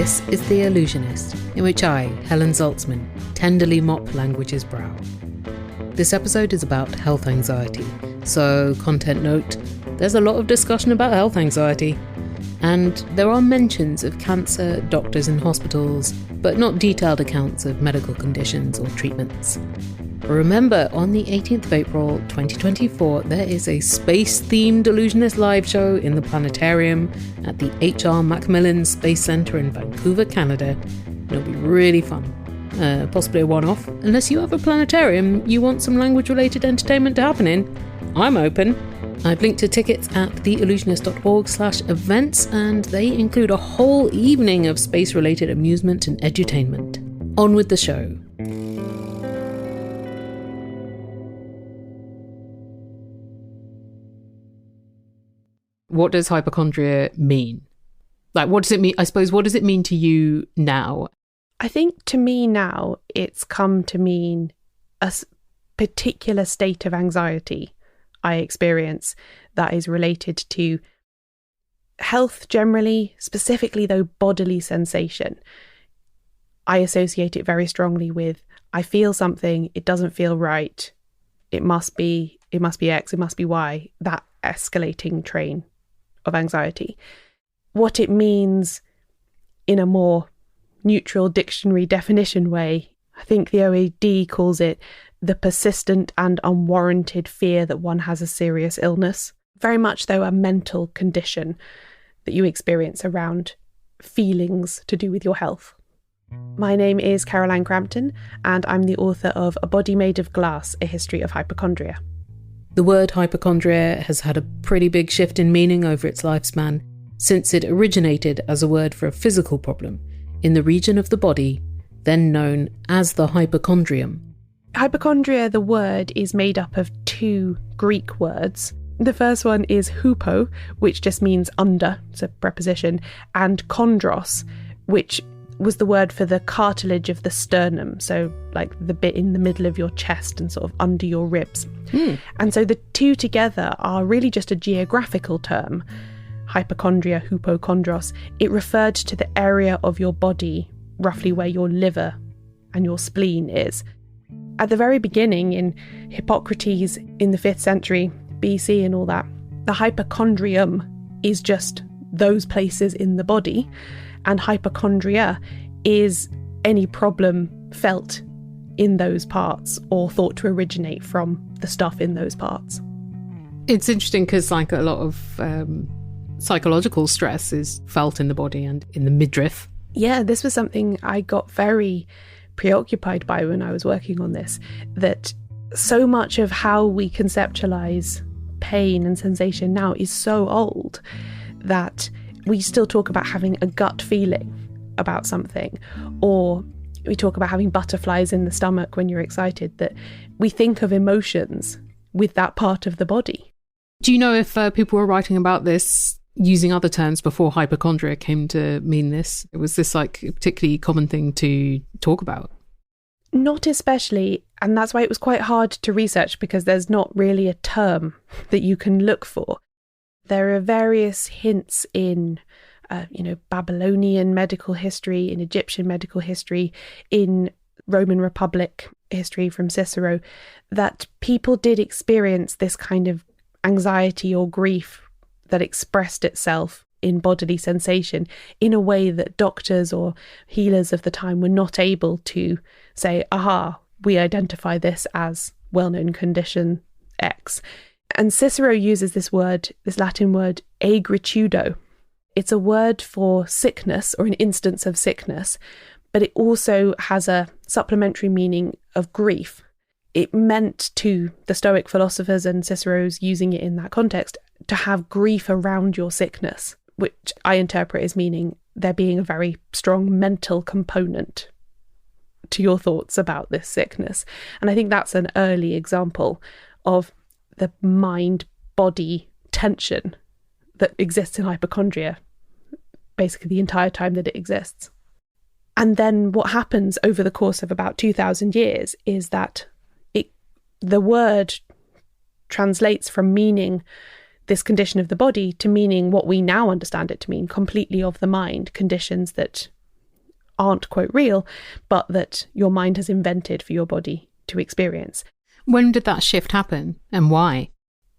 This is The Illusionist, in which I, Helen Zaltzman, tenderly mop language's brow. This episode is about health anxiety, so content note, there's a lot of discussion about health anxiety. And there are mentions of cancer, doctors and hospitals, but not detailed accounts of medical conditions or treatments. Remember, on the 18th of April 2024, there is a space-themed Illusionist live show in the planetarium at the H.R. Macmillan Space Centre in Vancouver, Canada. It'll be really fun. Possibly a one-off. Unless you have a planetarium you want some language-related entertainment to happen in, I'm open. I've linked to tickets at theillusionist.org/events, and they include a whole evening of space-related amusement and edutainment. On with the show. What does hypochondria mean? Like, what does it mean? I suppose, what does it mean to you now? I think to me now, it's come to mean a particular state of anxiety I experience that is related to health generally, specifically though bodily sensation. I associate it very strongly with, I feel something, it doesn't feel right, it must be X, it must be Y, that escalating train of anxiety. What it means in a more neutral dictionary definition way, I think the OAD calls it the persistent and unwarranted fear that one has a serious illness. Very much though a mental condition that you experience around feelings to do with your health. My name is Caroline Crampton, and I'm the author of A Body Made of Glass, A History of Hypochondria. The word hypochondria has had a pretty big shift in meaning over its lifespan, since it originated as a word for a physical problem in the region of the body, then known as the hypochondrium. Hypochondria, the word, is made up of two Greek words. The first one is hupo, which just means under, it's a preposition, and chondros, which was the word for the cartilage of the sternum, so like the bit in the middle of your chest and sort of under your ribs. And so the two together are really just a geographical term. Hypochondria, hypochondros, it referred to the area of your body, roughly where your liver and your spleen is. At the very beginning, in Hippocrates in the 5th century BC and all that, the hypochondrium is just those places in the body, and hypochondria is any problem felt in those parts or thought to originate from the stuff in those parts. It's interesting because like a lot of psychological stress is felt in the body and in the midriff. Yeah, this was something I got very preoccupied by when I was working on this, that so much of how we conceptualize pain and sensation now is so old that we still talk about having a gut feeling about something, or we talk about having butterflies in the stomach when you're excited, that we think of emotions with that part of the body. Do you know if people were writing about this using other terms before hypochondria came to mean this? Was this like a particularly common thing to talk about? Not especially, and that's why it was quite hard to research, because there's not really a term that you can look for. There are various hints in Babylonian medical history, in Egyptian medical history, in Roman Republic history from Cicero, that people did experience this kind of anxiety or grief that expressed itself in bodily sensation in a way that doctors or healers of the time were not able to say, aha, we identify this as well-known condition X. And Cicero uses this word, this Latin word, aegritudo. It's a word for sickness or an instance of sickness, but it also has a supplementary meaning of grief. It meant to the Stoic philosophers, and Cicero's using it in that context, to have grief around your sickness, which I interpret as meaning there being a very strong mental component to your thoughts about this sickness. And I think that's an early example of the mind-body tension that exists in hypochondria, basically the entire time that it exists. And then what happens over the course of about 2,000 years is that the word translates from meaning this condition of the body to meaning what we now understand it to mean, completely of the mind, conditions that aren't, quote, real, but that your mind has invented for your body to experience. When did that shift happen and why?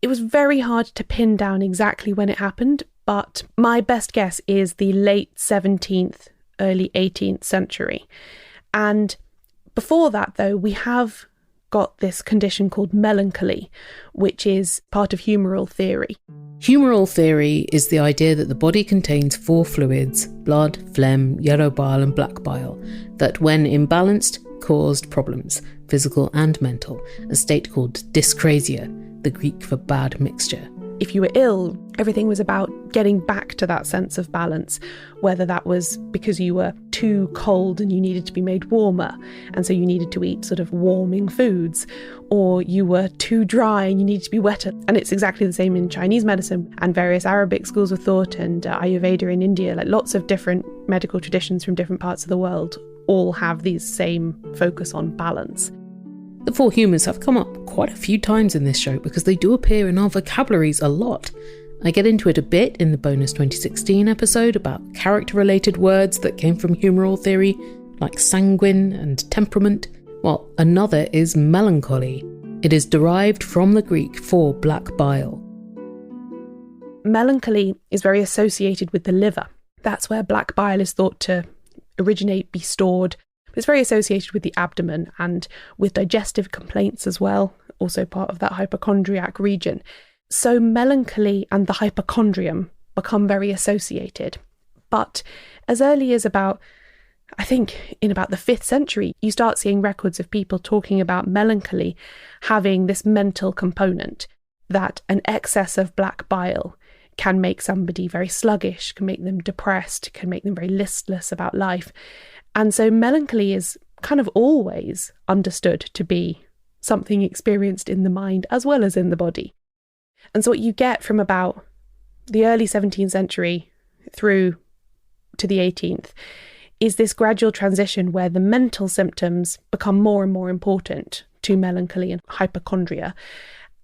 It was very hard to pin down exactly when it happened, but my best guess is the late 17th, early 18th century. And before that, though, we have got this condition called melancholy, which is part of humoral theory. Humoral theory is the idea that the body contains 4 fluids, blood, phlegm, yellow bile and black bile, that when imbalanced caused problems, physical and mental, a state called dyscrasia, the Greek for bad mixture. If you were ill, everything was about getting back to that sense of balance, whether that was because you were too cold and you needed to be made warmer, and so you needed to eat sort of warming foods, or you were too dry and you needed to be wetter. And it's exactly the same in Chinese medicine and various Arabic schools of thought and Ayurveda in India. Like lots of different medical traditions from different parts of the world all have these same focus on balance. The 4 humours have come up quite a few times in this show because they do appear in our vocabularies a lot. I get into it a bit in the bonus 2016 episode about character-related words that came from humoral theory, like sanguine and temperament, while another is melancholy. It is derived from the Greek for black bile. Melancholy is very associated with the liver. That's where black bile is thought to originate, be stored. It's very associated with the abdomen and with digestive complaints as well, also part of that hypochondriac region. So melancholy and the hypochondrium become very associated. But as early as about in about the 5th century, you start seeing records of people talking about melancholy having this mental component, that an excess of black bile can make somebody very sluggish, can make them depressed, can make them very listless about life. And so melancholy is kind of always understood to be something experienced in the mind as well as in the body. And so what you get from about the early 17th century through to the 18th is this gradual transition where the mental symptoms become more and more important to melancholy and hypochondria,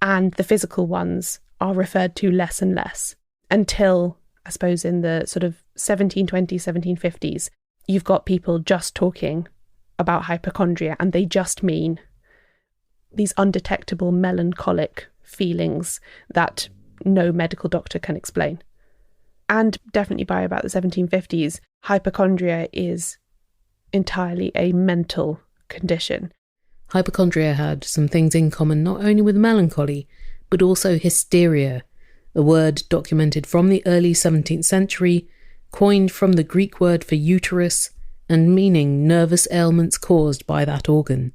and the physical ones are referred to less and less until, I suppose, in the sort of 1720s, 1750s, you've got people just talking about hypochondria and they just mean these undetectable melancholic feelings that no medical doctor can explain. And definitely by about the 1750s, hypochondria is entirely a mental condition. Hypochondria had some things in common not only with melancholy, but also hysteria, a word documented from the early 17th century, coined from the Greek word for uterus, and meaning nervous ailments caused by that organ.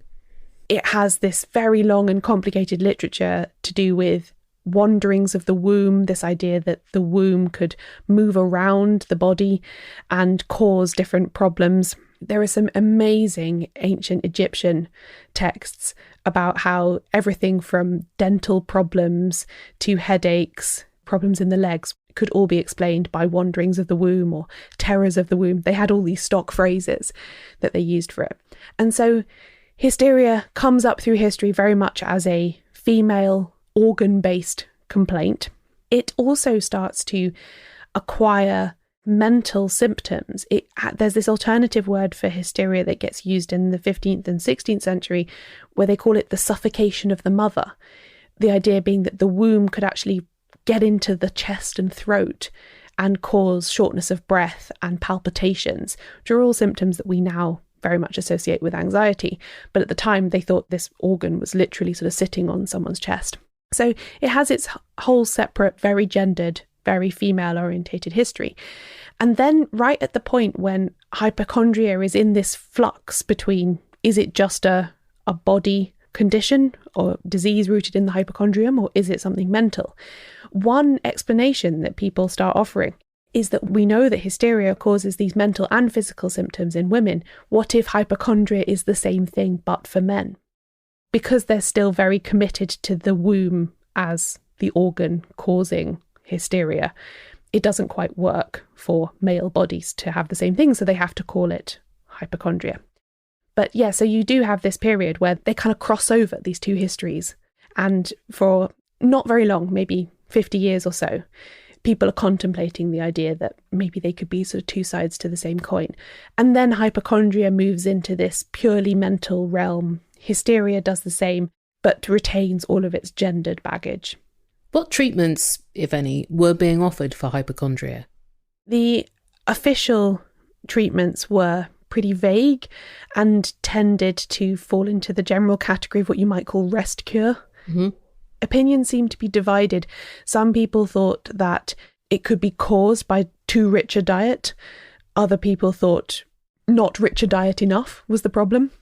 It has this very long and complicated literature to do with wanderings of the womb, this idea that the womb could move around the body and cause different problems. There are some amazing ancient Egyptian texts about how everything from dental problems to headaches, problems in the legs, could all be explained by wanderings of the womb or terrors of the womb. They had all these stock phrases that they used for it. And so hysteria comes up through history very much as a female organ-based complaint. It also starts to acquire mental symptoms. There's this alternative word for hysteria that gets used in the 15th and 16th century where they call it the suffocation of the mother. The idea being that the womb could actually get into the chest and throat and cause shortness of breath and palpitations, which are all symptoms that we now very much associate with anxiety. But at the time, they thought this organ was literally sort of sitting on someone's chest. So it has its whole separate, very gendered, very female-orientated history. And then right at the point when hypochondria is in this flux between, is it just a body condition or disease rooted in the hypochondrium, or is it something mental? One explanation that people start offering is that we know that hysteria causes these mental and physical symptoms in women. What if hypochondria is the same thing but for men? Because they're still very committed to the womb as the organ causing hysteria, it doesn't quite work for male bodies to have the same thing, so they have to call it hypochondria. But yeah, so you do have this period where they kind of cross over these two histories, and for not very long, maybe 50 years or so, people are contemplating the idea that maybe they could be sort of two sides to the same coin. And then hypochondria moves into this purely mental realm. Hysteria does the same, but retains all of its gendered baggage. What treatments, if any, were being offered for hypochondria? The official treatments were pretty vague and tended to fall into the general category of what you might call rest cure. Mm-hmm. Opinions seemed to be divided. Some people thought that it could be caused by too rich a diet. Other people thought not rich a diet enough was the problem.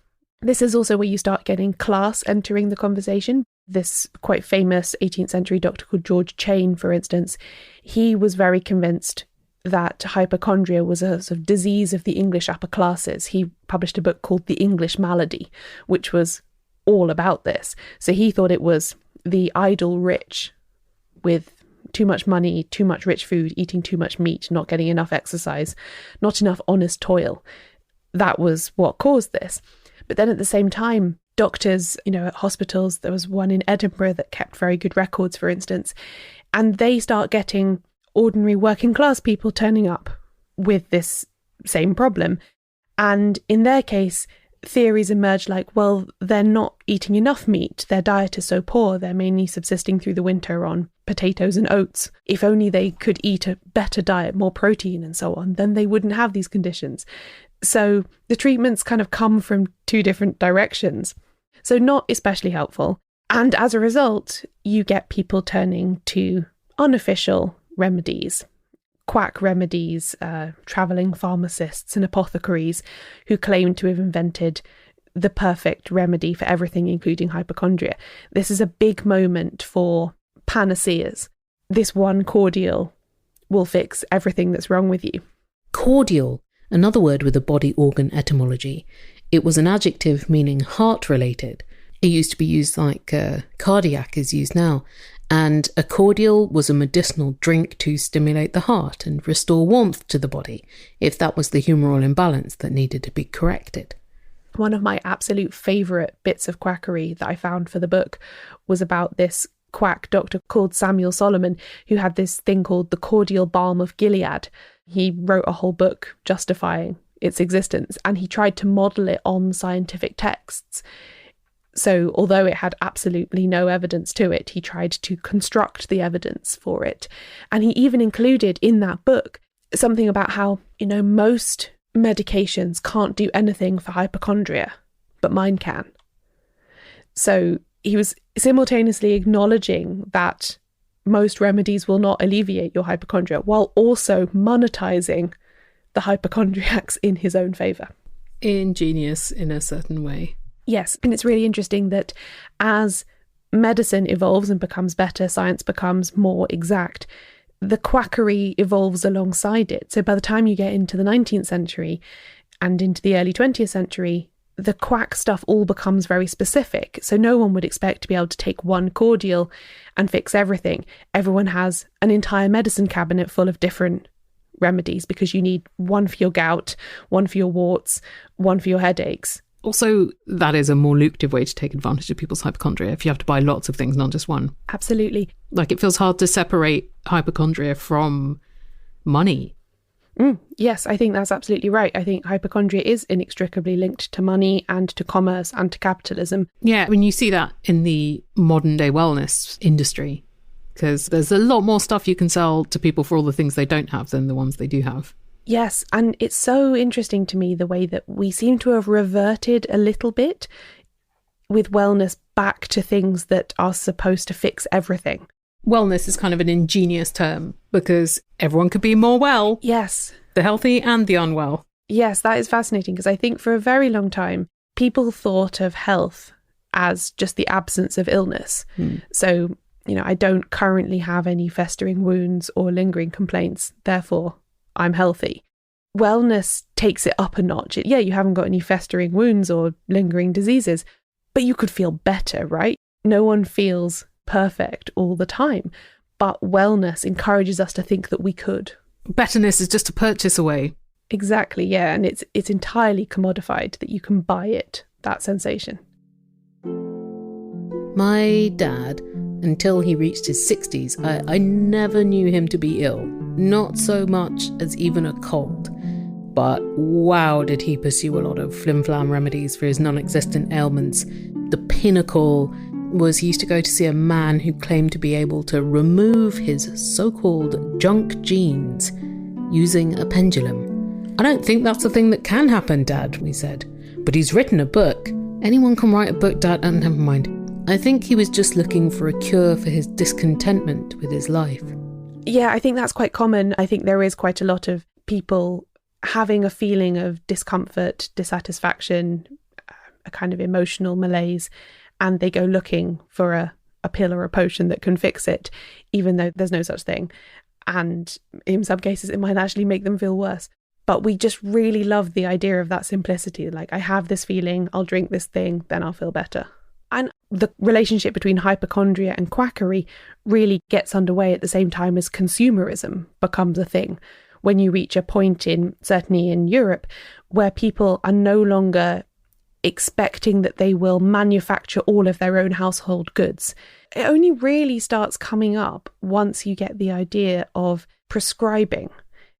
This is also where you start getting class entering the conversation. This quite famous 18th century doctor called George Chain, for instance, he was very convinced that hypochondria was a sort of disease of the English upper classes. He published a book called The English Malady, which was all about this. So he thought it was the idle rich with too much money, too much rich food, eating too much meat, not getting enough exercise, not enough honest toil. That was what caused this. But then at the same time, doctors, at hospitals, there was one in Edinburgh that kept very good records, for instance, and they start getting ordinary working class people turning up with this same problem. And in their case, theories emerge like, well, they're not eating enough meat. Their diet is so poor. They're mainly subsisting through the winter on potatoes and oats. If only they could eat a better diet, more protein and so on, then they wouldn't have these conditions. So the treatments kind of come from two different directions. So not especially helpful. And as a result, you get people turning to unofficial remedies, quack remedies, travelling pharmacists and apothecaries who claim to have invented the perfect remedy for everything, including hypochondria. This is a big moment for panaceas. This one cordial will fix everything that's wrong with you. Cordial, another word with a body organ etymology. It was an adjective meaning heart-related. It used to be used like cardiac is used now. And a cordial was a medicinal drink to stimulate the heart and restore warmth to the body, if that was the humoral imbalance that needed to be corrected. One of my absolute favourite bits of quackery that I found for the book was about this quack doctor called Samuel Solomon, who had this thing called the Cordial Balm of Gilead. He wrote a whole book justifying its existence, and he tried to model it on scientific texts. So although it had absolutely no evidence to it, he tried to construct the evidence for it. And he even included in that book something about how, most medications can't do anything for hypochondria, but mine can. So he was simultaneously acknowledging that most remedies will not alleviate your hypochondria, while also monetizing the hypochondriacs in his own favour. Ingenious in a certain way. Yes, and it's really interesting that as medicine evolves and becomes better, science becomes more exact, the quackery evolves alongside it. So by the time you get into the 19th century and into the early 20th century, the quack stuff all becomes very specific. So no one would expect to be able to take one cordial and fix everything. Everyone has an entire medicine cabinet full of different remedies because you need one for your gout, one for your warts, one for your headaches. Also, that is a more lucrative way to take advantage of people's hypochondria if you have to buy lots of things, not just one. Absolutely. Like, it feels hard to separate hypochondria from money. Yes, I think that's absolutely right. I think hypochondria is inextricably linked to money and to commerce and to capitalism. Yeah, you see that in the modern day wellness industry, because there's a lot more stuff you can sell to people for all the things they don't have than the ones they do have. Yes, and it's so interesting to me the way that we seem to have reverted a little bit with wellness back to things that are supposed to fix everything. Wellness is kind of an ingenious term because everyone could be more well. Yes. The healthy and the unwell. Yes, that is fascinating because I think for a very long time, people thought of health as just the absence of illness. So, I don't currently have any festering wounds or lingering complaints, therefore I'm healthy. Wellness takes it up a notch. Yeah, you haven't got any festering wounds or lingering diseases, but you could feel better, right? No one feels perfect all the time, but wellness encourages us to think that we could. Betterness is just a purchase away. Exactly, yeah, and it's entirely commodified that you can buy it, that sensation. My dad, until he reached his 60s, I never knew him to be ill. Not so much as even a cold. But wow, did he pursue a lot of flim-flam remedies for his non-existent ailments. The pinnacle was he used to go to see a man who claimed to be able to remove his so-called junk genes using a pendulum. I don't think that's a thing that can happen, Dad, we said. But he's written a book. Anyone can write a book, Dad, and never mind. I think he was just looking for a cure for his discontentment with his life. Yeah, I think that's quite common. I think there is quite a lot of people having a feeling of discomfort, dissatisfaction, a kind of emotional malaise, and they go looking for a pill or a potion that can fix it, even though there's no such thing. And in some cases, it might actually make them feel worse. But we just really love the idea of that simplicity. Like, I have this feeling, I'll drink this thing, then I'll feel better. And the relationship between hypochondria and quackery really gets underway at the same time as consumerism becomes a thing. When you reach a point certainly in Europe, where people are no longer expecting that they will manufacture all of their own household goods. It only really starts coming up once you get the idea of prescribing,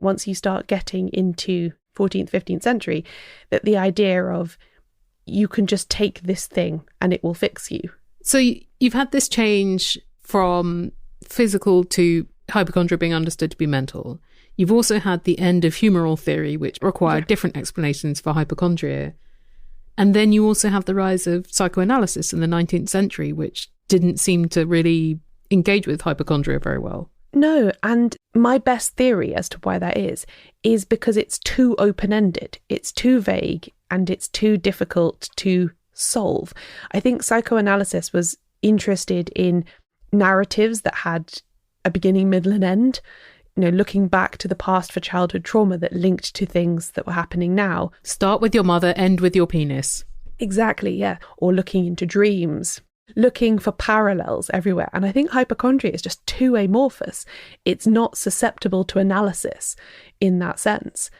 once you start getting into 14th, 15th century, that the idea of you can just take this thing and it will fix you. So you've had this change from physical to hypochondria being understood to be mental. You've also had the end of humoral theory, which required different explanations for hypochondria. And then you also have the rise of psychoanalysis in the 19th century, which didn't seem to really engage with hypochondria very well. No, and my best theory as to why that is because it's too open-ended, it's too vague, and it's too difficult to solve. I think psychoanalysis was interested in narratives that had a beginning, middle, and end. Looking back to the past for childhood trauma that linked to things that were happening now. Start with your mother, end with your penis. Exactly, yeah. Or looking into dreams, looking for parallels everywhere. And I think hypochondria is just too amorphous. It's not susceptible to analysis in that sense.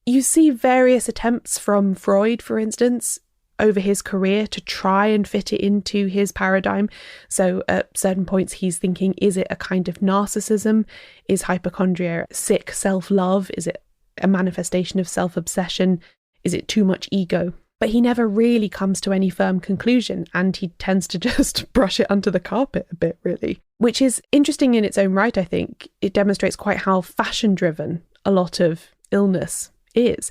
You see various attempts from Freud, for instance, over his career to try and fit it into his paradigm. So at certain points he's thinking, is it a kind of narcissism? Is hypochondria sick self-love? Is it a manifestation of self-obsession? Is it too much ego? But he never really comes to any firm conclusion, and he tends to just brush it under the carpet a bit, really. Which is interesting in its own right, I think. It demonstrates quite how fashion-driven a lot of illness is.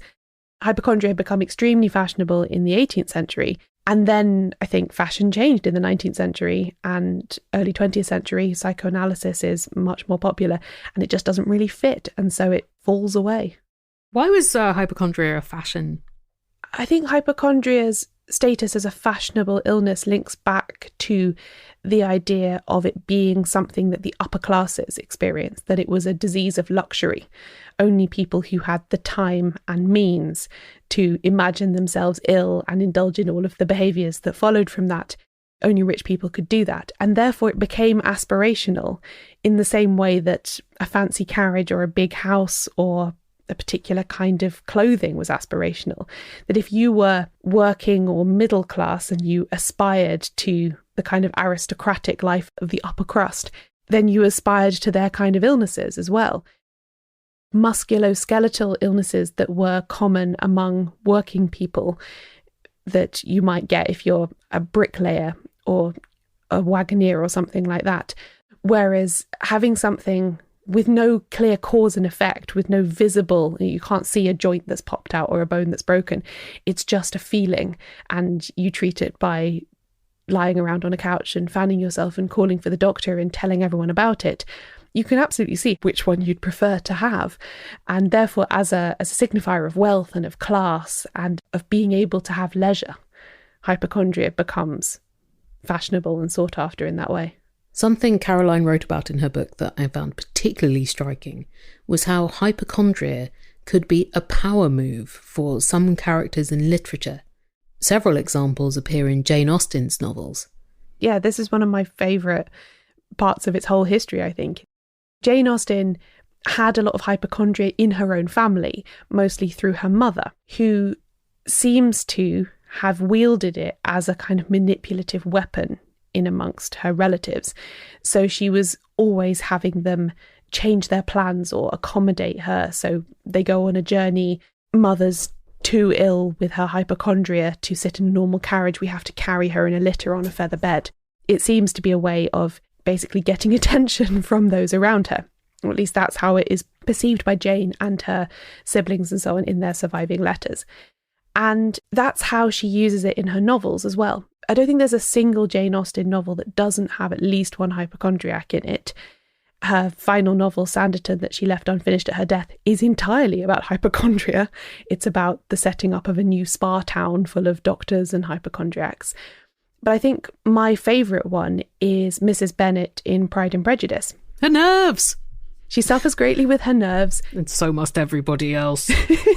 Hypochondria had become extremely fashionable in the 18th century. And then I think fashion changed in the 19th century and early 20th century. Psychoanalysis is much more popular and it just doesn't really fit. And so it falls away. Why was hypochondria a fashion? I think hypochondria's status as a fashionable illness links back to the idea of it being something that the upper classes experienced, that it was a disease of luxury. Only people who had the time and means to imagine themselves ill and indulge in all of the behaviours that followed from that, only rich people could do that. And therefore it became aspirational in the same way that a fancy carriage or a big house or a particular kind of clothing was aspirational. That if you were working or middle class and you aspired to the kind of aristocratic life of the upper crust, then you aspired to their kind of illnesses as well. Musculoskeletal illnesses that were common among working people that you might get if you're a bricklayer or a wagoner or something like that. Whereas having something with no clear cause and effect, with no visible, you can't see a joint that's popped out or a bone that's broken. It's just a feeling, and you treat it by lying around on a couch and fanning yourself and calling for the doctor and telling everyone about it. You can absolutely see which one you'd prefer to have. And therefore, as a signifier of wealth and of class and of being able to have leisure, hypochondria becomes fashionable and sought after in that way. Something Caroline wrote about in her book that I found particularly striking was how hypochondria could be a power move for some characters in literature. Several examples appear in Jane Austen's novels. Yeah, this is one of my favourite parts of its whole history, I think. Jane Austen had a lot of hypochondria in her own family, mostly through her mother, who seems to have wielded it as a kind of manipulative weapon in amongst her relatives. So she was always having them change their plans or accommodate her. So they go on a journey, mother's too ill with her hypochondria to sit in a normal carriage, we have to carry her in a litter on a feather bed. It seems to be a way of basically getting attention from those around her. Or at least that's how it is perceived by Jane and her siblings and so on in their surviving letters. And that's how she uses it in her novels as well. I don't think there's a single Jane Austen novel that doesn't have at least one hypochondriac in it. Her final novel, Sanditon, that she left unfinished at her death, is entirely about hypochondria. It's about the setting up of a new spa town full of doctors and hypochondriacs. But I think my favourite one is Mrs. Bennet in Pride and Prejudice. Her nerves! She suffers greatly with her nerves. And so must everybody else.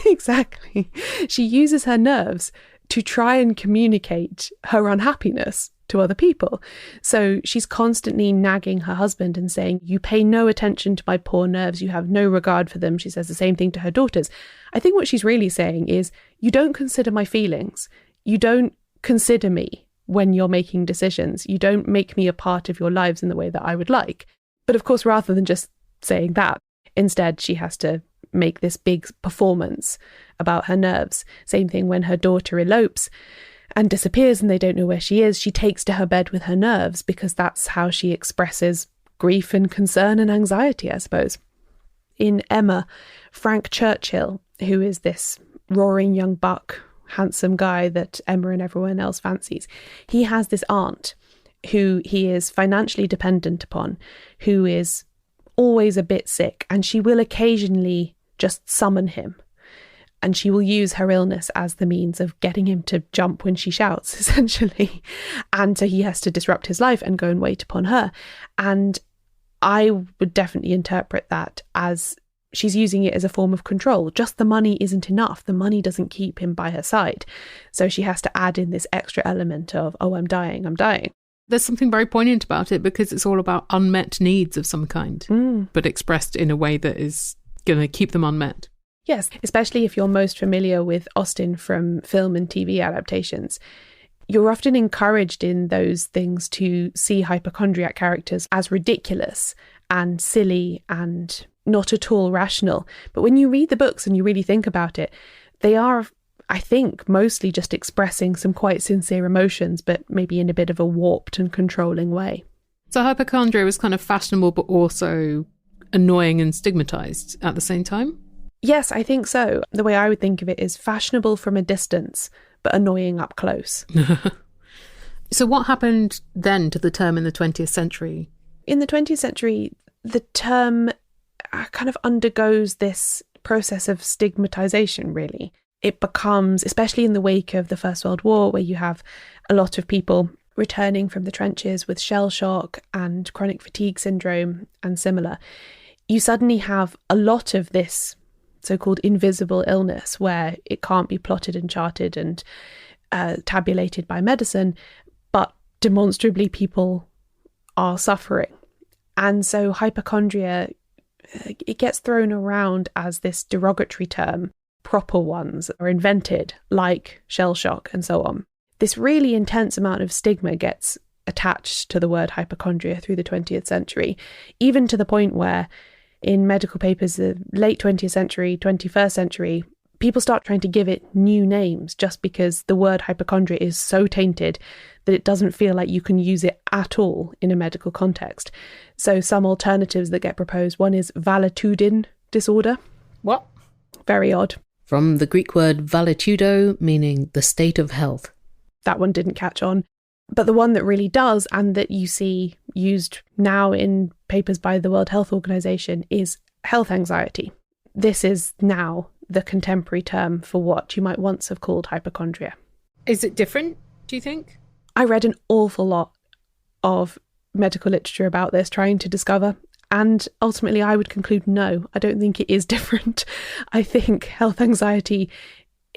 Exactly. She uses her nerves to try and communicate her unhappiness to other people. So she's constantly nagging her husband and saying, you pay no attention to my poor nerves, you have no regard for them. She says the same thing to her daughters. I think what she's really saying is, you don't consider my feelings. You don't consider me when you're making decisions. You don't make me a part of your lives in the way that I would like. But of course, rather than just saying that, instead she has to make this big performance about her nerves. Same thing when her daughter elopes and disappears and they don't know where she is. She takes to her bed with her nerves because that's how she expresses grief and concern and anxiety, I suppose. In Emma, Frank Churchill, who is this roaring young buck, handsome guy that Emma and everyone else fancies, he has this aunt who he is financially dependent upon, who is always a bit sick, and she will occasionally just summon him. And she will use her illness as the means of getting him to jump when she shouts, essentially. And so he has to disrupt his life and go and wait upon her. And I would definitely interpret that as she's using it as a form of control. Just the money isn't enough. The money doesn't keep him by her side. So she has to add in this extra element of, oh, I'm dying. There's something very poignant about it because it's all about unmet needs of some kind, but expressed in a way that is going to keep them unmet. Yes, especially if you're most familiar with Austen from film and TV adaptations. You're often encouraged in those things to see hypochondriac characters as ridiculous and silly and not at all rational. But when you read the books and you really think about it, they are, I think, mostly just expressing some quite sincere emotions, but maybe in a bit of a warped and controlling way. So hypochondria was kind of fashionable, but also annoying and stigmatized at the same time? Yes, I think so. The way I would think of it is fashionable from a distance, but annoying up close. So what happened then to the term in the 20th century? In the 20th century, the term kind of undergoes this process of stigmatization, really. It becomes, especially in the wake of the First World War, where you have a lot of people returning from the trenches with shell shock and chronic fatigue syndrome and similar, you suddenly have a lot of this so-called invisible illness where it can't be plotted and charted and tabulated by medicine, but demonstrably people are suffering. And so hypochondria, it gets thrown around as this derogatory term. Proper ones are invented, like shell shock and so on. This really intense amount of stigma gets attached to the word hypochondria through the 20th century, even to the point where in medical papers, the late 20th century, 21st century, people start trying to give it new names just because the word hypochondria is so tainted that it doesn't feel like you can use it at all in a medical context. So some alternatives that get proposed, one is valetudin disorder. What? Very odd. From the Greek word valetudo, meaning the state of health. That one didn't catch on. But the one that really does, and that you see used now in papers by the World Health Organization, is health anxiety. This is now the contemporary term for what you might once have called hypochondria. Is it different, do you think? I read an awful lot of medical literature about this, trying to discover, and ultimately I would conclude no, I don't think it is different. I think health anxiety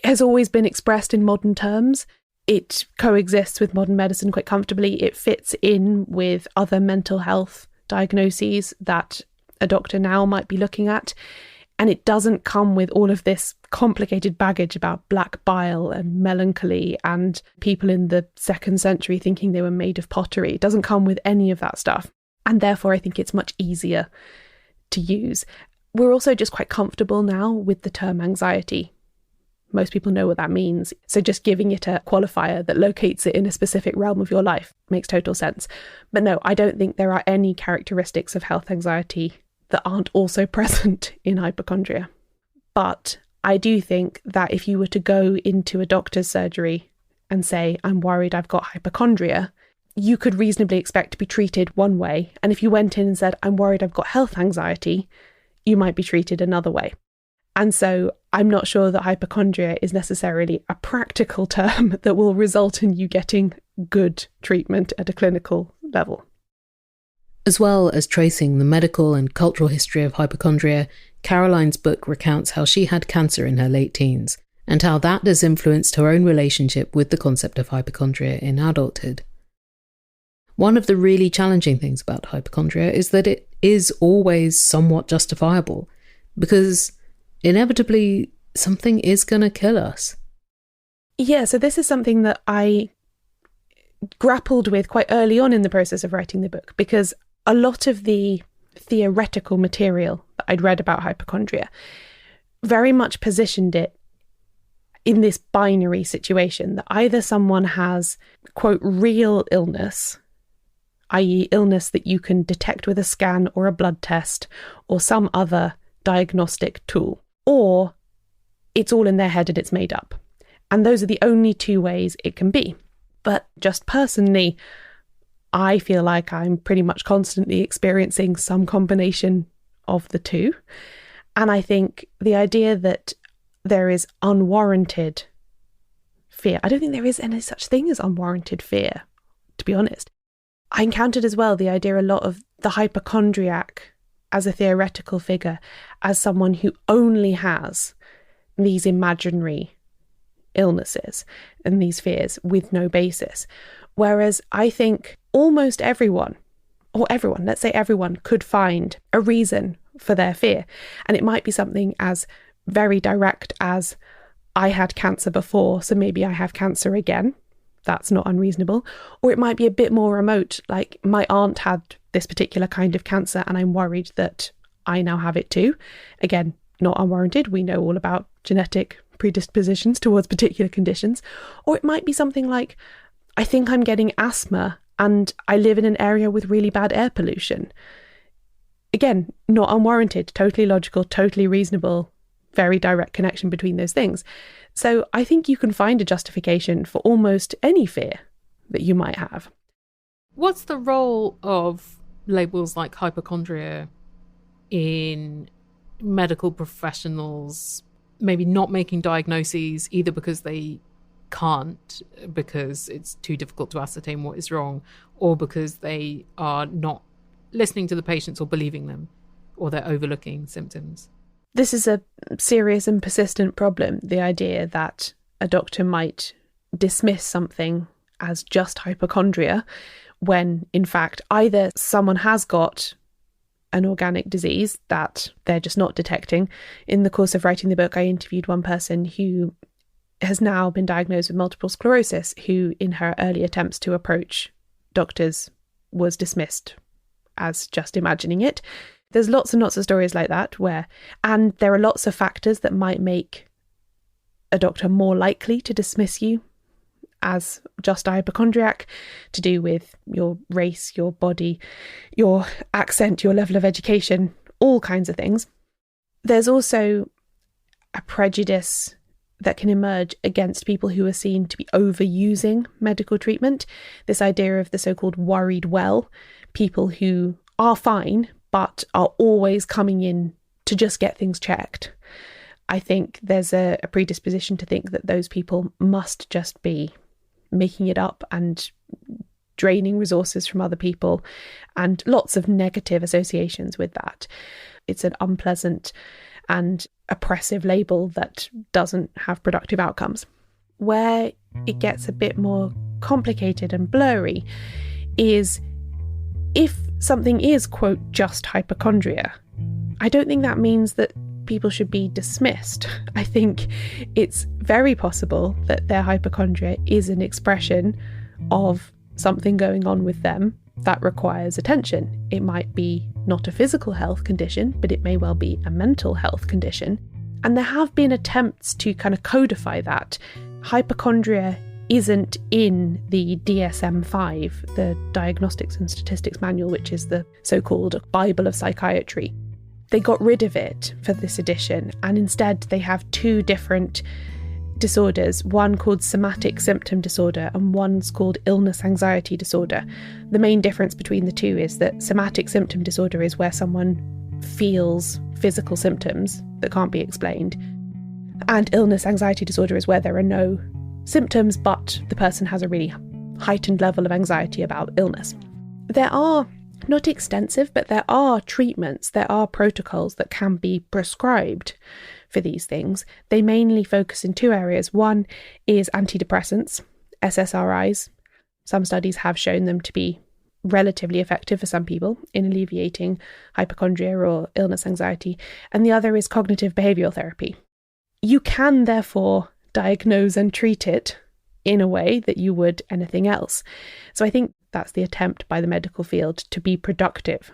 has always been expressed in modern terms. It coexists with modern medicine quite comfortably. It fits in with other mental health diagnoses that a doctor now might be looking at. And it doesn't come with all of this complicated baggage about black bile and melancholy and people in the 2nd century thinking they were made of pottery. It doesn't come with any of that stuff. And therefore, I think it's much easier to use. We're also just quite comfortable now with the term anxiety. Most people know what that means. So just giving it a qualifier that locates it in a specific realm of your life makes total sense. But no, I don't think there are any characteristics of health anxiety that aren't also present in hypochondria. But I do think that if you were to go into a doctor's surgery and say, I'm worried I've got hypochondria, you could reasonably expect to be treated one way. And if you went in and said, I'm worried I've got health anxiety, you might be treated another way. And so I'm not sure that hypochondria is necessarily a practical term that will result in you getting good treatment at a clinical level. As well as tracing the medical and cultural history of hypochondria, Caroline's book recounts how she had cancer in her late teens, and how that has influenced her own relationship with the concept of hypochondria in adulthood. One of the really challenging things about hypochondria is that it is always somewhat justifiable, because inevitably something is going to kill us. Yeah, so this is something that I grappled with quite early on in the process of writing the book, because a lot of the theoretical material that I'd read about hypochondria very much positioned it in this binary situation that either someone has, quote, real illness, i.e. illness that you can detect with a scan or a blood test or some other diagnostic tool, or it's all in their head and it's made up. And those are the only two ways it can be. But just personally, I feel like I'm pretty much constantly experiencing some combination of the two. And I think the idea that there is unwarranted fear, I don't think there is any such thing as unwarranted fear, to be honest. I encountered as well the idea a lot of the hypochondriac as a theoretical figure, as someone who only has these imaginary illnesses and these fears with no basis. Whereas I think almost everyone, let's say everyone, could find a reason for their fear. And it might be something as very direct as, I had cancer before, so maybe I have cancer again. That's not unreasonable. Or it might be a bit more remote, like my aunt had this particular kind of cancer and I'm worried that I now have it too. Again, not unwarranted. We know all about genetic predispositions towards particular conditions. Or it might be something like, I think I'm getting asthma and I live in an area with really bad air pollution. Again, not unwarranted, totally logical, totally reasonable, very direct connection between those things. So I think you can find a justification for almost any fear that you might have. What's the role of labels like hypochondria in medical professionals maybe not making diagnoses, either because they can't, because it's too difficult to ascertain what is wrong, or because they are not listening to the patients or believing them, or they're overlooking symptoms? This is a serious and persistent problem, the idea that a doctor might dismiss something as just hypochondria when, in fact, either someone has got an organic disease that they're just not detecting. In the course of writing the book, I interviewed one person who has now been diagnosed with multiple sclerosis, who in her early attempts to approach doctors was dismissed as just imagining it. There's lots and lots of stories like that and there are lots of factors that might make a doctor more likely to dismiss you as just a hypochondriac, to do with your race, your body, your accent, your level of education, all kinds of things. There's also a prejudice that can emerge against people who are seen to be overusing medical treatment. This idea of the so-called worried well, people who are fine but are always coming in to just get things checked. I think there's a predisposition to think that those people must just be making it up and draining resources from other people, and lots of negative associations with that. It's an unpleasant and oppressive label that doesn't have productive outcomes. Where it gets a bit more complicated and blurry is if something is, quote, just hypochondria, I don't think that means that people should be dismissed. I think it's very possible that their hypochondria is an expression of something going on with them that requires attention. It might be not a physical health condition, but it may well be a mental health condition. And there have been attempts to kind of codify that. Hypochondria isn't in the DSM-5, the Diagnostics and Statistics Manual, which is the so-called Bible of psychiatry. They got rid of it for this edition, and instead they have two different disorders, one called somatic symptom disorder and one's called illness anxiety disorder. The main difference between the two is that somatic symptom disorder is where someone feels physical symptoms that can't be explained, and illness anxiety disorder is where there are no symptoms but the person has a really heightened level of anxiety about illness. There are not extensive, but there are treatments, there are protocols that can be prescribed for these things. They mainly focus in two areas. One is antidepressants, SSRIs. Some studies have shown them to be relatively effective for some people in alleviating hypochondria or illness anxiety. And the other is cognitive behavioural therapy. You can therefore diagnose and treat it in a way that you would anything else. So I think that's the attempt by the medical field to be productive,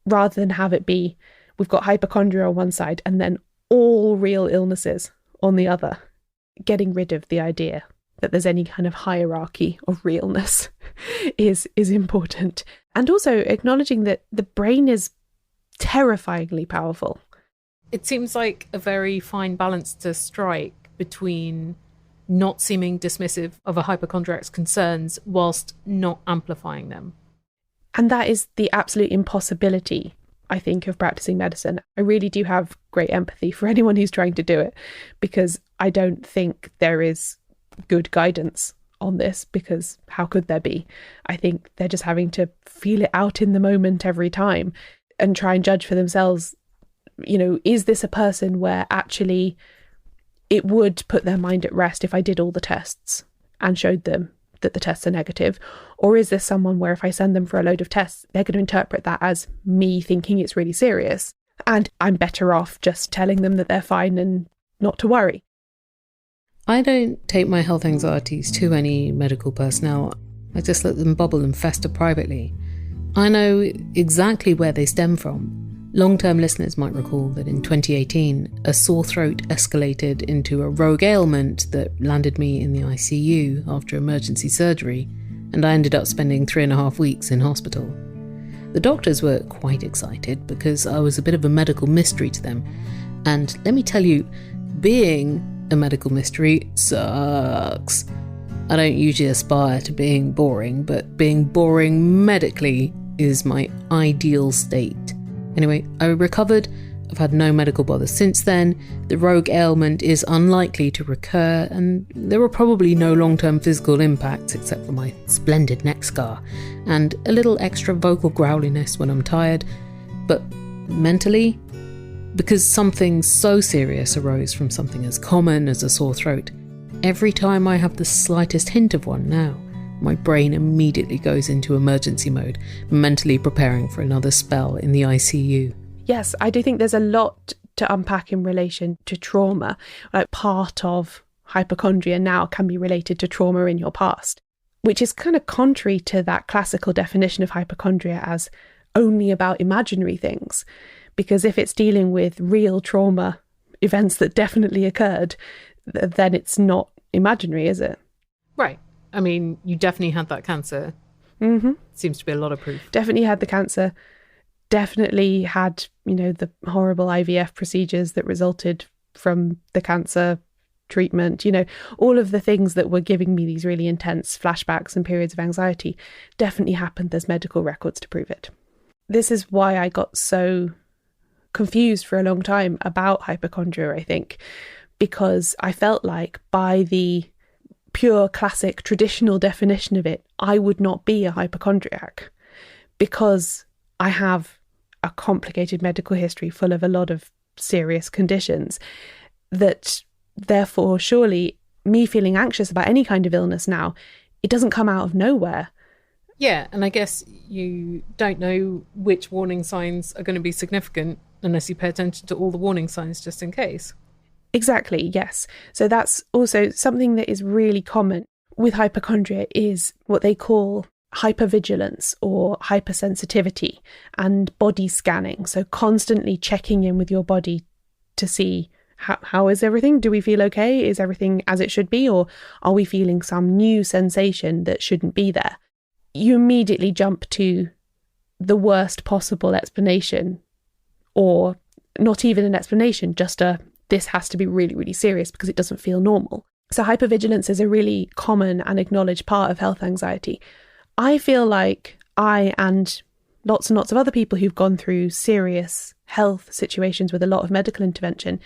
rather than have it be, we've got hypochondria on one side and then all real illnesses on the other. Getting rid of the idea that there's any kind of hierarchy of realness is important. And also acknowledging that the brain is terrifyingly powerful. It seems like a very fine balance to strike between not seeming dismissive of a hypochondriac's concerns whilst not amplifying them. And that is the absolute impossibility, I think, of practicing medicine. I really do have great empathy for anyone who's trying to do it, because I don't think there is good guidance on this, because how could there be? I think they're just having to feel it out in the moment every time and try and judge for themselves, you know, is this a person where actually it would put their mind at rest if I did all the tests and showed them that the tests are negative? Or is this someone where if I send them for a load of tests, they're going to interpret that as me thinking it's really serious, and I'm better off just telling them that they're fine and not to worry? I don't take my health anxieties to any medical personnel. I just let them bubble and fester privately. I know exactly where they stem from. Long-term listeners might recall that in 2018, a sore throat escalated into a rogue ailment that landed me in the ICU after emergency surgery, and I ended up spending 3.5 weeks in hospital. The doctors were quite excited because I was a bit of a medical mystery to them, and let me tell you, being a medical mystery sucks. I don't usually aspire to being boring, but being boring medically is my ideal state. Anyway, I recovered. I've had no medical bother since then. The rogue ailment is unlikely to recur, and there were probably no long-term physical impacts except for my splendid neck scar and a little extra vocal growliness when I'm tired. But mentally, because something so serious arose from something as common as a sore throat, every time I have the slightest hint of one now, my brain immediately goes into emergency mode, mentally preparing for another spell in the ICU. Yes, I do think there's a lot to unpack in relation to trauma. Like, part of hypochondria now can be related to trauma in your past, which is kind of contrary to that classical definition of hypochondria as only about imaginary things. Because if it's dealing with real trauma events that definitely occurred, then it's not imaginary, is it? Right. I mean, you definitely had that cancer. Mm-hmm. Seems to be a lot of proof. Definitely had the cancer. Definitely had, the horrible IVF procedures that resulted from the cancer treatment. All of the things that were giving me these really intense flashbacks and periods of anxiety definitely happened. There's medical records to prove it. This is why I got so confused for a long time about hypochondria, I think, because I felt like by the pure classic traditional definition of it, I would not be a hypochondriac because I have a complicated medical history full of a lot of serious conditions, that therefore surely me feeling anxious about any kind of illness now, it doesn't come out of nowhere. Yeah, and I guess you don't know which warning signs are going to be significant unless you pay attention to all the warning signs just in case. Exactly, yes. So that's also something that is really common with hypochondria, is what they call hypervigilance or hypersensitivity and body scanning. So constantly checking in with your body to see how is everything? Do we feel okay? Is everything as it should be? Or are we feeling some new sensation that shouldn't be there? You immediately jump to the worst possible explanation, or not even an explanation, just this has to be really, really serious because it doesn't feel normal. So hypervigilance is a really common and acknowledged part of health anxiety. I feel like I and lots and lots of other people who've gone through serious health situations with a lot of medical intervention,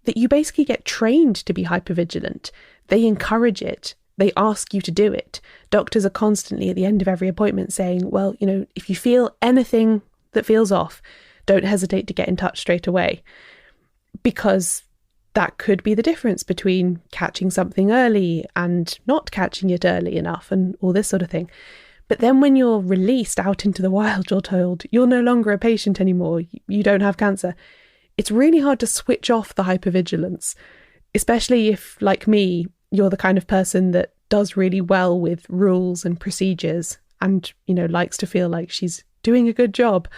that you basically get trained to be hypervigilant. They encourage it. They ask you to do it. Doctors are constantly at the end of every appointment saying, well, if you feel anything that feels off, don't hesitate to get in touch straight away, because that could be the difference between catching something early and not catching it early enough and all this sort of thing. But then when you're released out into the wild, you're told you're no longer a patient anymore. You don't have cancer. It's really hard to switch off the hypervigilance, especially if, like me, you're the kind of person that does really well with rules and procedures and, likes to feel like she's doing a good job.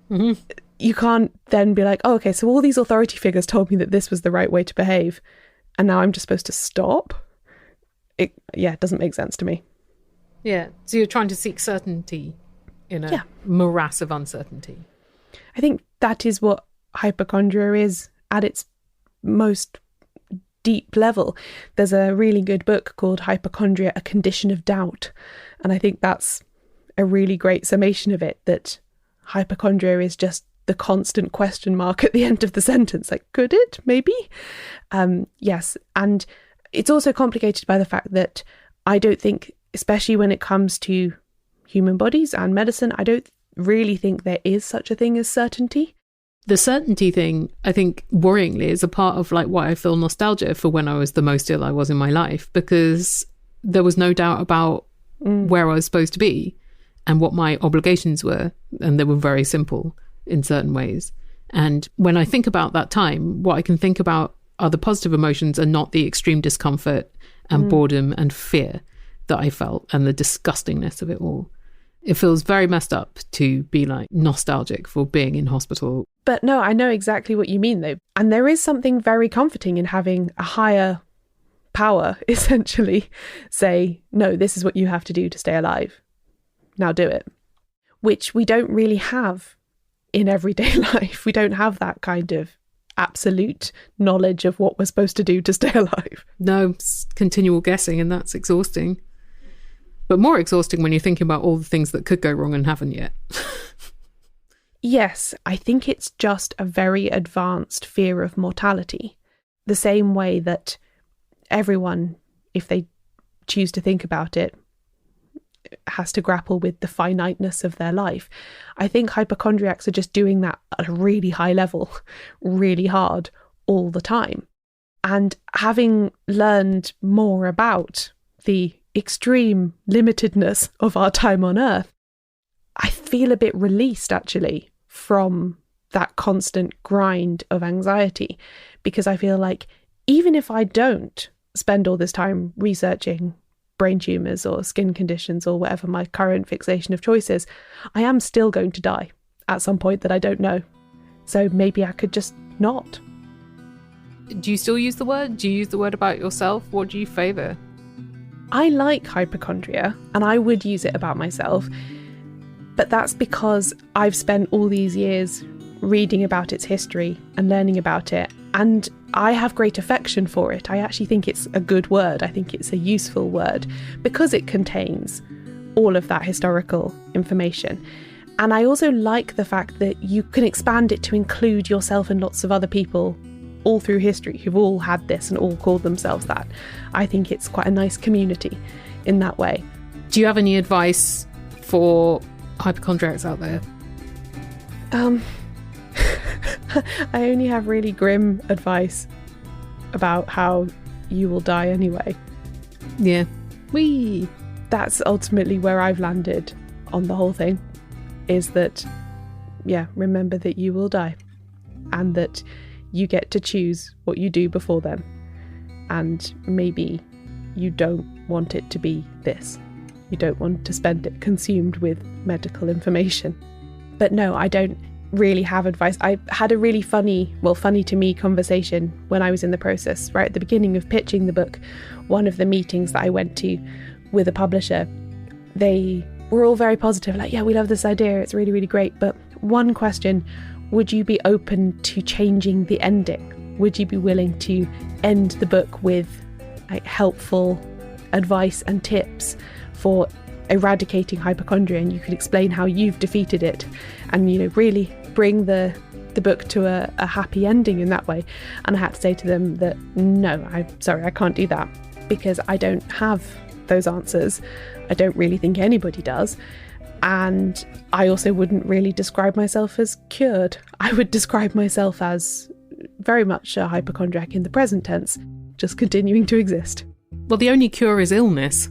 Mm-hmm. You can't then be like, oh, okay, so all these authority figures told me that this was the right way to behave, and now I'm just supposed to stop? It doesn't make sense to me. Yeah, so you're trying to seek certainty in a morass of uncertainty. I think that is what hypochondria is at its most deep level. There's a really good book called Hypochondria, A Condition of Doubt. And I think that's a really great summation of it, that hypochondria is just the constant question mark at the end of the sentence. Like, could it? Maybe? Yes. And it's also complicated by the fact that I don't think, especially when it comes to human bodies and medicine, I don't really think there is such a thing as certainty. The certainty thing, I think, worryingly, is a part of why I feel nostalgia for when I was the most ill I was in my life, because there was no doubt about where I was supposed to be and what my obligations were, and they were very simple in certain ways. And when I think about that time, what I can think about are the positive emotions and not the extreme discomfort and boredom and fear that I felt and the disgustingness of it all. It feels very messed up to be nostalgic for being in hospital. But no, I know exactly what you mean though. And there is something very comforting in having a higher power essentially say, no, this is what you have to do to stay alive. Now do it. Which we don't really have in everyday life. We don't have that kind of absolute knowledge of what we're supposed to do to stay alive. No, it's continual guessing, and that's exhausting. But more exhausting when you're thinking about all the things that could go wrong and haven't yet. Yes, I think it's just a very advanced fear of mortality. The same way that everyone, if they choose to think about it, has to grapple with the finiteness of their life. I think hypochondriacs are just doing that at a really high level, really hard, all the time. And having learned more about the extreme limitedness of our time on Earth, I feel a bit released actually from that constant grind of anxiety, because I feel like even if I don't spend all this time researching brain tumours or skin conditions or whatever my current fixation of choice is, I am still going to die at some point that I don't know. So maybe I could just not. Do you still use the word? Do you use the word about yourself? What do you favour? I like hypochondria and I would use it about myself, but that's because I've spent all these years reading about its history and learning about it, and I have great affection for it. I actually think it's a good word. I think it's a useful word because it contains all of that historical information. And I also like the fact that you can expand it to include yourself and lots of other people all through history who've all had this and all called themselves that. I think it's quite a nice community in that way. Do you have any advice for hypochondriacs out there? I only have really grim advice about how you will die anyway. Yeah. Whee! That's ultimately where I've landed on the whole thing, is that, yeah, remember that you will die. and that you get to choose what you do before then. And maybe you don't want it to be this. You don't want to spend it consumed with medical information. But no, I don't really have advice. I had a really funny to me conversation when I was in the process, right at the beginning of pitching the book. One of the meetings that I went to with a publisher, they were all very positive, like, yeah, we love this idea, it's really, really great. But one question, would you be open to changing the ending? Would you be willing to end the book with like helpful advice and tips for eradicating hypochondria, and you could explain how you've defeated it, and really bring the book to a happy ending in that way? And I had to say to them that no, I'm sorry, I can't do that, because I don't have those answers. I don't really think anybody does. And I also wouldn't really describe myself as cured. I would describe myself as very much a hypochondriac in the present tense, just continuing to exist. Well, the only cure is illness.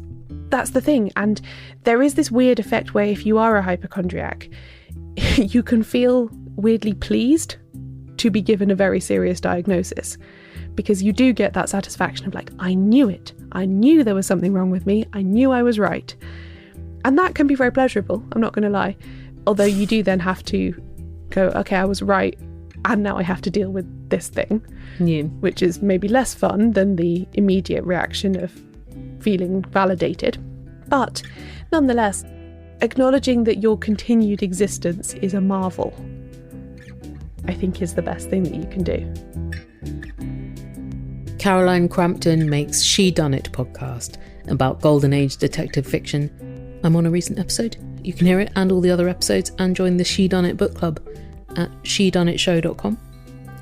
That's the thing. And there is this weird effect where if you are a hypochondriac, you can feel weirdly pleased to be given a very serious diagnosis, because you do get that satisfaction of like, I knew it. I knew there was something wrong with me. I knew I was right. And that can be very pleasurable, I'm not going to lie. Although you do then have to go, okay, I was right, and now I have to deal with this thing. Yeah. Which is maybe less fun than the immediate reaction of feeling validated. But nonetheless, acknowledging that your continued existence is a marvel, I think, is the best thing that you can do. Caroline Crampton makes She Done It podcast about Golden Age detective fiction. I'm on a recent episode. You can hear it and all the other episodes and join the She Done It book club at shedoneit.show.com.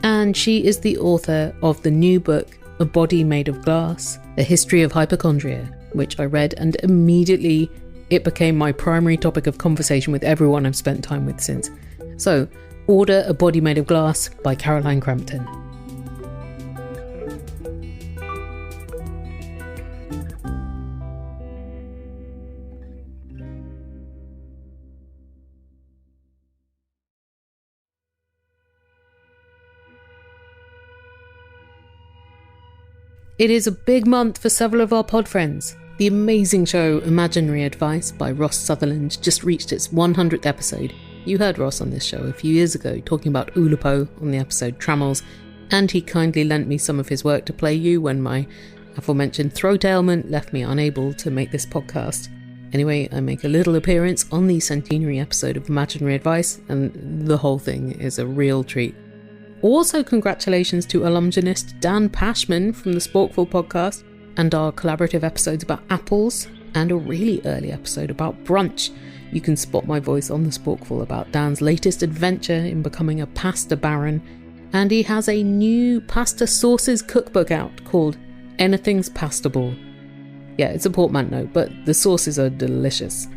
And she is the author of the new book, A Body Made of Glass, A History of Hypochondria, which I read, and immediately it became my primary topic of conversation with everyone I've spent time with since. So, order A Body Made of Glass by Caroline Crampton. It is a big month for several of our pod friends. The amazing show Imaginary Advice by Ross Sutherland just reached its 100th episode. You heard Ross on this show a few years ago talking about Oulipo on the episode Trammels, and he kindly lent me some of his work to play you when my aforementioned throat ailment left me unable to make this podcast. Anyway, I make a little appearance on the centenary episode of Imaginary Advice, and the whole thing is a real treat. Also, congratulations to alumnist Dan Pashman from the Sporkful podcast, and our collaborative episodes about apples, and a really early episode about brunch. You can spot my voice on the Sporkful about Dan's latest adventure in becoming a pasta baron, and he has a new pasta sauces cookbook out called Anything's Pastable. Yeah, it's a portmanteau, but the sauces are delicious.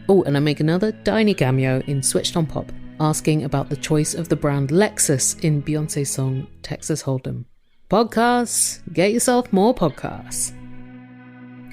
Oh, and I make another tiny cameo in Switched on Pop, asking about the choice of the brand Lexus in Beyoncé's song Texas Hold'em. Podcasts, get yourself more podcasts.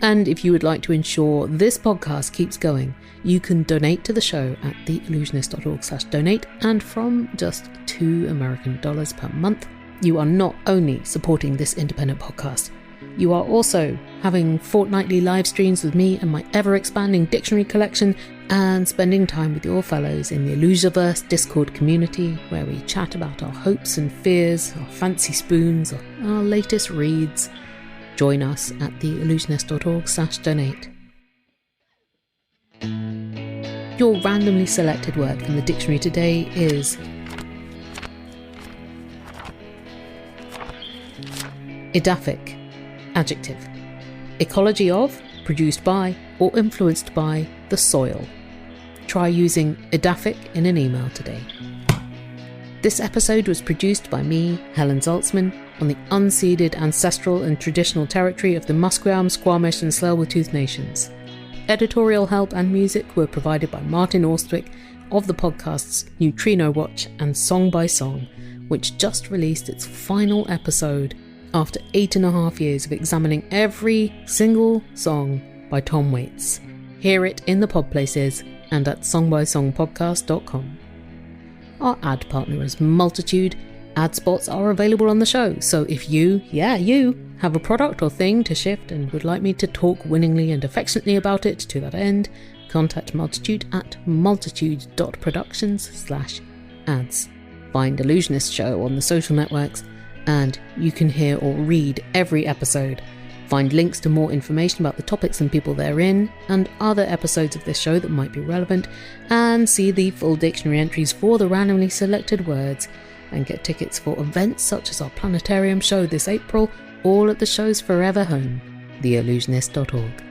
And if you would like to ensure this podcast keeps going, you can donate to the show at theillusionist.org/donate, and from just $2 American per month, you are not only supporting this independent podcast, you are also having fortnightly live streams with me and my ever-expanding dictionary collection, and spending time with your fellows in the Illusiverse Discord community, where we chat about our hopes and fears, our fancy spoons, our latest reads. Join us at theillusionist.org/donate. Your randomly selected word from the dictionary today is edaphic. Adjective. Ecology of, produced by, or influenced by the soil. Try using edaphic in an email today. This episode was produced by me, Helen Zaltzman, on the unceded ancestral and traditional territory of the Musqueam, Squamish and Tsleil-Waututh nations. Editorial help and music were provided by Martin Austwick of the podcasts Neutrino Watch and Song by Song, which just released its final episode after 8.5 years of examining every single song by Tom Waits. Hear it in the pod places and at songbysongpodcast.com. our ad partner is Multitude. Ad spots are available on the show, so if you have a product or thing to shift and would like me to talk winningly and affectionately about it to that end, contact Multitude at multitude.productions/ads. Find Allusionist Show on the social networks, and you can hear or read every episode. Find links to more information about the topics and people therein, and other episodes of this show that might be relevant, and see the full dictionary entries for the randomly selected words, and get tickets for events such as our planetarium show this April, all at the show's forever home, theallusionist.org.